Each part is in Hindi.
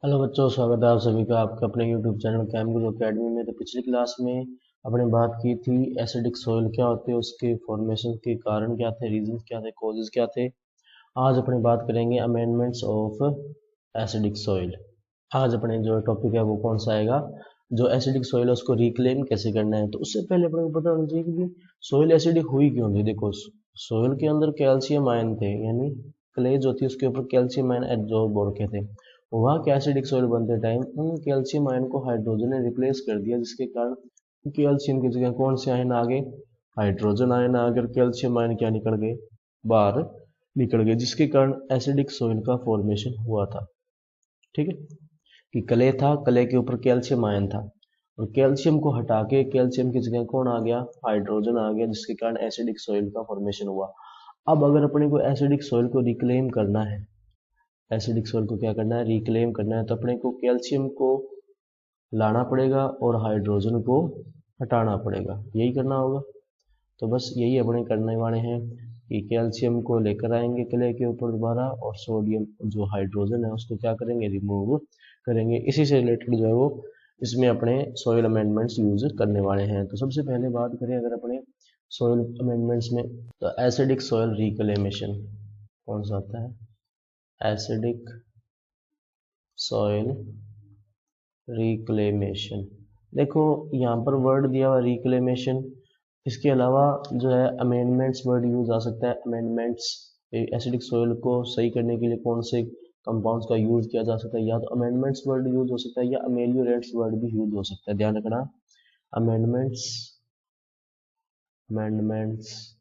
हेलो बच्चों, स्वागत है आप सभी का आपके अपने यूट्यूब चैनल कैमगुरु अकेडमी में। तो पिछली क्लास में अपने बात की थी एसिडिक सॉइल क्या होते हैं, उसके फॉर्मेशन के कारण क्या थे, रीजंस क्या थे, कॉजेज क्या थे। आज अपने बात करेंगे अमेंडमेंट्स ऑफ एसिडिक सॉइल। आज अपने जो टॉपिक है वो कौन सा आएगा, जो एसिडिक सॉइल है उसको रिक्लेम कैसे करना है। तो उससे पहले अपने को पता होना चाहिए कि सॉइल एसिडिक हुई क्यों थी। देखो, सॉइल के अंदर कैल्शियम आयन थे, यानी क्ले जो थी उसके ऊपर कैल्शियम आयन एडजॉर्ब हो रखे थे। वहाँ के एसिडिक सॉइल बनते टाइम उन कैल्शियम आयन को हाइड्रोजन ने रिप्लेस कर दिया, जिसके कारण कैल्शियम की जगह कौन से आयन आ गए, हाइड्रोजन आयन आ गए। कैल्शियम आयन क्या निकल गए, बाहर निकल गए, जिसके कारण एसिडिक सॉइल का फॉर्मेशन हुआ था। ठीक है, कि क्ले था, क्ले के ऊपर कैल्शियम आयन था और कैल्शियम को हटा के कैल्शियम की जगह कौन आ गया, हाइड्रोजन आ गया, जिसके कारण एसिडिक सॉइल का फॉर्मेशन हुआ। अब अगर अपने को एसिडिक सॉइल को रिक्लेम करना है, एसिडिक सॉइल को क्या करना है, रिक्लेम करना है, तो अपने को कैल्शियम को लाना पड़ेगा और हाइड्रोजन को हटाना पड़ेगा, यही करना होगा। तो बस यही अपने करने वाले हैं कि कैल्शियम को लेकर आएंगे क्ले के ऊपर दोबारा, और सोडियम जो हाइड्रोजन है उसको क्या करेंगे, रिमूव करेंगे। इसी से रिलेटेड जो है वो इसमें अपने सॉइल अमेंडमेंट्स यूज करने वाले हैं। तो सबसे पहले बात करें अगर अपने सॉइल अमेंडमेंट्स में, तो एसिडिक सॉइल रिक्लेमेशन कौन सा आता है, एसिडिक सॉइल रिक्लेमेशन। देखो यहाँ पर वर्ड दिया हुआ रिक्लेमेशन, इसके अलावा जो है अमेंडमेंट्स वर्ड यूज आ सकता है। अमेंडमेंट्स एसिडिक सॉइल को सही करने के लिए कौन से कंपाउंड्स का यूज किया जा सकता है, या तो अमेंडमेंट्स वर्ड यूज हो सकता है या अमेलियोरेट्स वर्ड भी यूज हो सकता है, ध्यान रखना। अमेंडमेंट्स, अमेंडमेंट्स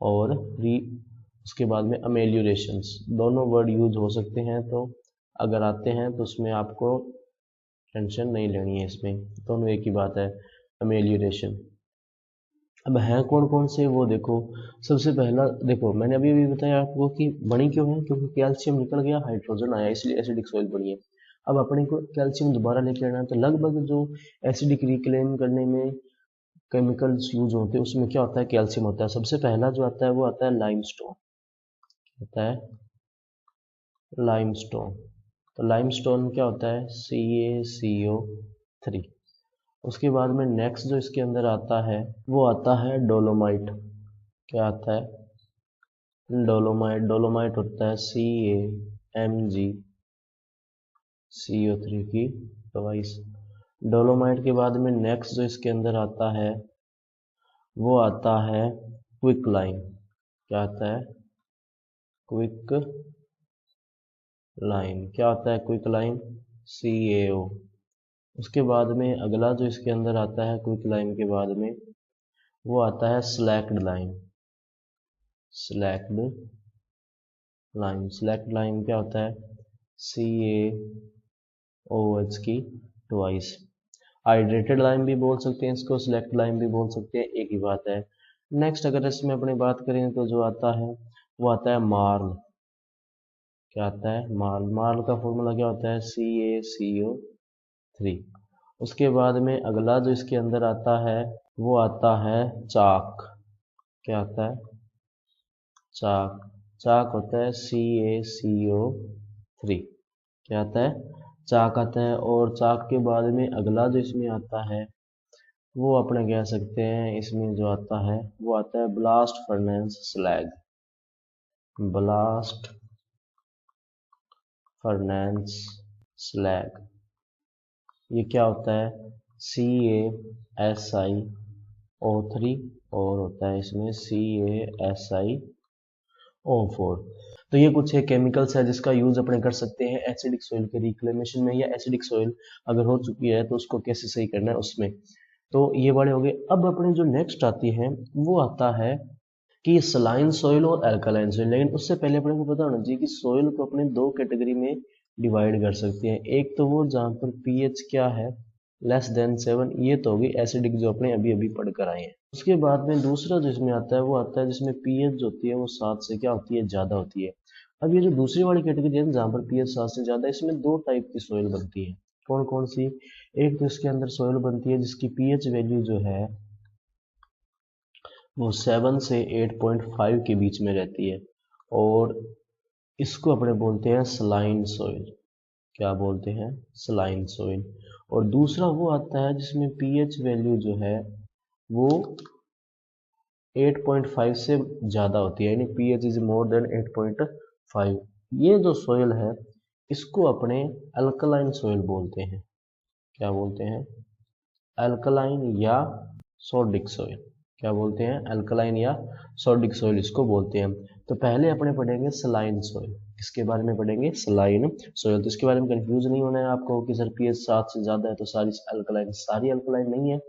और री, उसके बाद में अमेलियोरेशंस, दोनों वर्ड यूज हो सकते हैं। तो अगर आते हैं तो उसमें आपको टेंशन नहीं लेनी है, इसमें दोनों एक ही बात है, अमेलियोरेशन। अब हैं कौन कौन से वो देखो। सबसे पहला देखो, मैंने अभी अभी बताया आपको कि बनी क्यों है, क्योंकि कैल्शियम निकल गया, हाइड्रोजन आया, इसलिए एसिडिक सॉइल बनी है। अब अपने को कैल्शियम दोबारा लेके आना है, तो लगभग जो एसिडिक रिक्लेम करने में केमिकल्स यूज होते हैं उसमें क्या होता है, कैल्शियम होता है। सबसे पहला जो आता है वो आता है लाइमस्टोन, होता है लाइमस्टोन। तो लाइमस्टोन क्या होता है, CaCO3। उसके बाद में नेक्स्ट जो इसके अंदर आता है वो आता है डोलोमाइट। क्या आता है, डोलोमाइट। डोलोमाइट होता है CaMgCO3 की ट्वाइस। डोलोमाइट के बाद में नेक्स्ट जो इसके अंदर आता है वो आता है क्विक लाइम। क्या आता है, क्विक लाइम। क्या होता है क्विक लाइम, CaO। उसके बाद में अगला जो इसके अंदर आता है क्विक लाइम के बाद में वो आता है slaked lime. Slaked lime, slaked lime क्या होता है, CaOH की ट्वाइस। हाइड्रेटेड लाइम भी बोल सकते हैं इसको, सिलेक्ट लाइम भी बोल सकते हैं, एक ही बात है। नेक्स्ट अगर इसमें अपनी बात करें तो जो आता है वो आता है मार्ल। क्या आता है, मार्ल। मार्ल का फॉर्मूला क्या होता है, CaCO3। उसके बाद में अगला जो इसके अंदर आता है वो आता है चाक। क्या आता है, चाक। चाक होता है CaCO3। क्या आता है, चाक आता है। और चाक के बाद में अगला जो इसमें आता है वो अपने कह सकते हैं, इसमें जो आता है वो आता है blast furnace slag. Blast furnace slag, ये क्या होता है, CaSiO3 और होता है इसमें CaSiO4। तो ये कुछ है केमिकल्स है जिसका यूज अपने कर सकते हैं एसिडिक सॉइल के रिक्लेमेशन में, या एसिडिक सॉइल अगर हो चुकी है तो उसको कैसे सही करना है उसमें। तो ये वाले हो गए। अब अपने जो नेक्स्ट आती है वो आता है कि सलाइन सॉइल और अल्कलाइन सॉइल। लेकिन उससे पहले अपने को पता होना चाहिए कि सॉइल को अपने दो कैटेगरी में डिवाइड कर सकते हैं। एक तो वो जहाँ पर पीएच क्या है, <7, ये तो होगी एसिडिक जो अपने अभी अभी पढ़ कर आए हैं। उसके बाद में दूसरा जो इसमें आता है वो आता है जिसमें पीएच जो होती है वो 7 से क्या होती है, ज़्यादा होती है। अब ये जो दूसरी वाली कैटेगरी है जहाँ पर पीएच 7 से ज़्यादा है, इसमें दो टाइप की सॉइल बनती है। कौन कौन सी, एक तो इसके अंदर सॉइल बनती है जिसकी पीएच वैल्यू जो है वो 7 से 8.5 के बीच में रहती है, और इसको अपने बोलते हैं सलाइन सॉइल। क्या बोलते हैं, सलाइन सोइल। और दूसरा वो आता है जिसमें पीएच वैल्यू जो है वो 8.5 से ज़्यादा होती है, यानी pH इज मोर देन 8.5। ये जो सोइल है इसको अपने अल्कलाइन सोइल बोलते हैं। क्या बोलते हैं, अल्कलाइन या सोडिक सोइल। क्या बोलते हैं, अल्कलाइन या सोडिक सोइल इसको बोलते हैं। तो पहले अपने पढ़ेंगे सलाइन सोइल। इसके बारे में पढ़ेंगे सलाइन सोइल। तो इसके बारे में कंफ्यूज नहीं होना है आपको कि सर pH 7 से ज़्यादा है तो सारी अल्कलाइन नहीं है।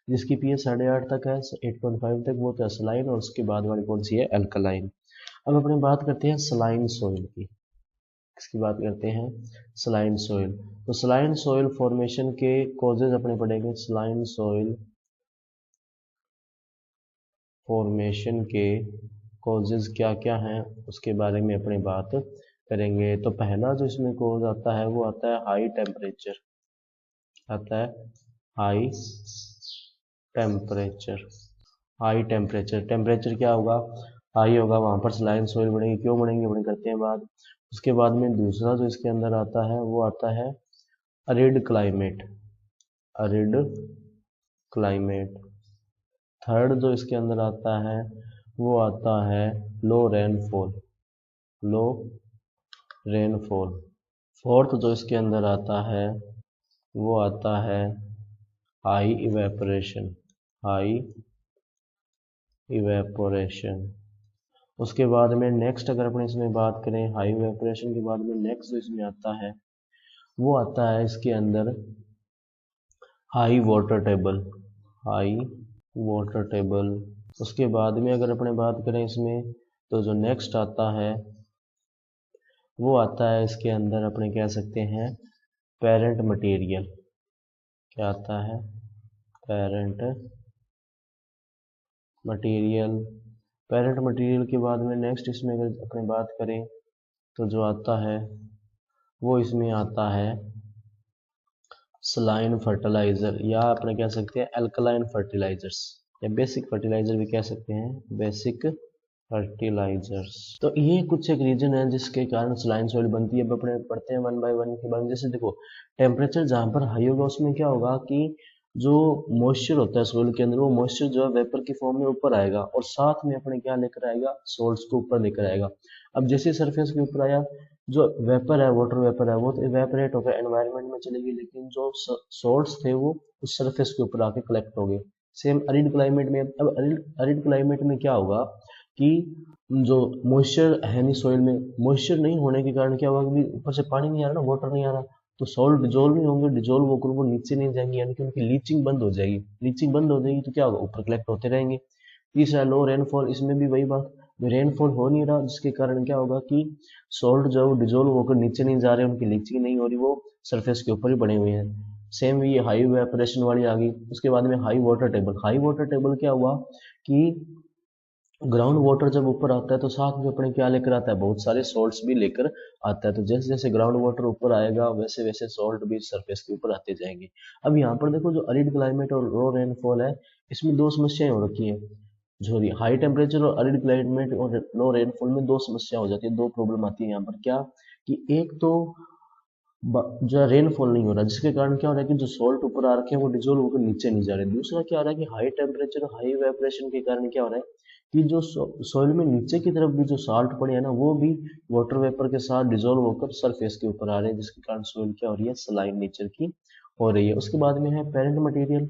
जिसकी pH 8.5 तक है, 8.5 तक, वो तो सलाइन, और उसके बाद वाली कौन सी है, अल्कलाइन। अब अपने बात करते हैं सलाइन सोइल की। इसकी बात करते हैं सलाइन सोइल। तो सलाइन सोइल फॉर्मेशन के कॉजेज अपने पढ़ेंगे। सलाइन सोइल फॉर्मेशन के कॉजेज क्या क्या हैं उसके बारे में अपने बात करेंगे। तो पहला जो इसमें कॉज आता है वो आता है हाई टेम्परेचर। आता है high temperature. High temperature, temperature क्या होगा, हाई होगा, वहाँ पर सलाइन सोइल बनेगी। क्यों बनेंगे अपने करते हैं बात। उसके बाद में दूसरा जो इसके अंदर आता है वो आता है arid climate. Arid climate. Third जो इसके अंदर आता है वो आता है लो रेनफॉल। लो रेनफॉल। फोर्थ जो इसके अंदर आता है वो आता है हाई इवेपोरेशन। High evaporation. उसके बाद में नेक्स्ट अगर अपने इसमें बात करें, हाई इवेपोरेशन के बाद में नेक्स्ट जो इसमें आता है वो आता है इसके अंदर high water table. High water table. उसके बाद में अगर अपने बात करें इसमें, तो जो नेक्स्ट आता है वो आता है इसके अंदर अपने कह सकते हैं पेरेंट मटेरियल। क्या आता है, पेरेंट मटेरियल। पेरेंट मटेरियल के बाद में नेक्स्ट इसमें अगर अपने बात करें तो जो आता है वो इसमें आता है सलाइन फर्टिलाइजर, या अपने कह सकते हैं अल्कलाइन फर्टिलाइजर्स, या बेसिक फर्टिलाइजर भी कह सकते हैं, बेसिक फर्टिलाइजर्स। तो ये कुछ एक रीजन है जिसके कारण सलाइन सॉइल बनती है। अब अपने पढ़ते हैं वन बाय वन के बारे में। जैसे देखो, टेम्परेचर जहाँ पर हाई होगा उसमें क्या होगा कि जो मॉइस्चर होता है सोइल के अंदर, वो मॉइस्चर जो है वेपर की फॉर्म में ऊपर आएगा, और साथ में अपने क्या लेकर आएगा, सोल्ट्स को ऊपर लेकर आएगा। अब जैसे सरफेस के ऊपर आया, जो वेपर है, वाटर वेपर है, वो तो इवेपोरेट होकर एनवायरनमेंट में चलेगी, लेकिन जो सोल्ट्स थे वो उस सरफेस के ऊपर आके कलेक्ट हो गए। सेम अरिड क्लाइमेट में। अब अरिड क्लाइमेट में क्या होगा कि जो मॉइस्चर है नहीं सोइल में, मॉइस्चर नहीं होने के कारण क्या होगा कि ऊपर से पानी नहीं आ रहा ना, वाटर नहीं आ रहा, तो सॉल्ट डिजोल्व नहीं होंगे, डिजोल्व होकर वो नीचे नहीं जाएंगे, यानी कि उनकी लीचिंग बंद हो जाएगी। लीचिंग बंद हो जाएगी तो क्या होगा, ऊपर कलेक्ट होते रहेंगे। तीसरा लो रेनफॉल। इसमें भी वही बात, रेनफॉल हो नहीं रहा, जिसके कारण क्या होगा कि सॉल्ट जो डिजोल्व होकर नीचे नहीं जा रहे, उनकी लीचिंग नहीं हो रही, वो सरफेस के ऊपर ही बने हुए हैं। सेम ये हाई इवेपोरेशन वाली आ गई। उसके बाद में high water table. High water table क्या हुआ कि ग्राउंड वाटर जब ऊपर आता है तो साथ में अपने क्या लेकर आता है, बहुत सारे सॉल्ट्स भी लेकर आता है। तो जैसे जैसे ग्राउंड वाटर ऊपर आएगा वैसे वैसे सॉल्ट भी सरफेस के ऊपर आते जाएंगे। अब यहाँ पर देखो, जो अरिड क्लाइमेट और लो रेनफॉल है, इसमें दो समस्याएं हो रखी है। जो हाई टेम्परेचर और अरिड क्लाइमेट और लो रेनफॉल में दो समस्या हो जाती है, दो प्रॉब्लम आती है यहाँ पर। क्या कि एक तो जो रेनफॉल नहीं हो रहा, जिसके कारण क्या हो रहा है कि जो सॉल्ट ऊपर आ रखे हैं वो डिजोल्व होकर नीचे नहीं जा रहे। दूसरा क्या हो रहा है कि हाई टेम्परेचर और हाई इवेपोरेशन के कारण क्या हो रहा है कि जो सॉइल में नीचे की तरफ भी जो साल्ट पड़े हैं ना, वो भी वाटर वेपर के साथ डिजोल्व होकर सरफेस के ऊपर आ रहे हैं, जिसके कारण सॉइल क्या हो रही है, सलाइन नेचर की हो रही है। उसके बाद में है पेरेंट मटेरियल।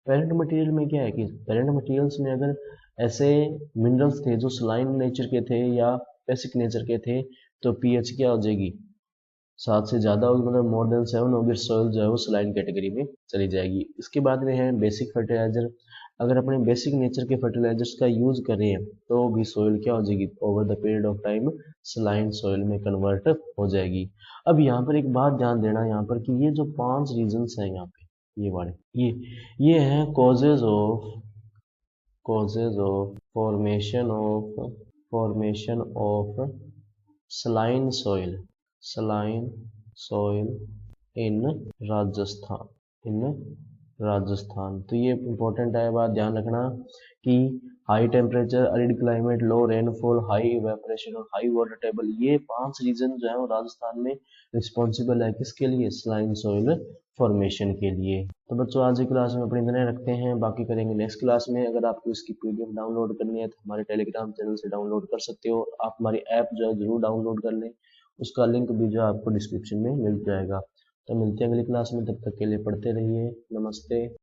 पेरेंट मटेरियल में क्या है कि पेरेंट मटेरियल्स में अगर ऐसे मिनरल्स थे जो सलाइन नेचर के थे या बेसिक नेचर के थे, तो पीएच क्या हो जाएगी, 7 से ज़्यादा होगी, मतलब मोर देन 7 होगी, सॉइल जो है वो सलाइन कैटेगरी में चली जाएगी। इसके बाद में है बेसिक फर्टिलाइजर। अगर अपने बेसिक नेचर के फर्टिलाइजर्स का यूज करें तो भी सॉइल क्या हो जाएगी, over the period of time saline soil में कन्वर्ट हो जाएगी। अब यहाँ पर एक बात ध्यान देना यहाँ पर कि ये जो 5 रीजन्स हैं यहाँ पे, ये वाले, ये हैं causes of formation of saline soil in Rajasthan. तो ये इम्पोर्टेंट है, बात ध्यान रखना कि हाई टेम्परेचर, अरिड क्लाइमेट, लो रेनफॉल, हाई इवेपोरेशन और हाई वाटर टेबल, ये 5 रीजन जो है वो राजस्थान में रिस्पॉन्सिबल है किसके लिए, स्लाइन सोइल फॉर्मेशन के लिए। तो बच्चों आज की क्लास में अपनी इतने रखते हैं, बाकी करेंगे नेक्स्ट क्लास में। अगर आपको इसकी पीडीएफ डाउनलोड करनी है तो हमारे टेलीग्राम चैनल से डाउनलोड कर सकते हो। आप हमारी ऐप जो है जरूर डाउनलोड कर लें, उसका लिंक भी जो है आपको डिस्क्रिप्शन में मिल जाएगा। तो मिलते हैं अगली क्लास में, तब तक के लिए पढ़ते रहिए। नमस्ते।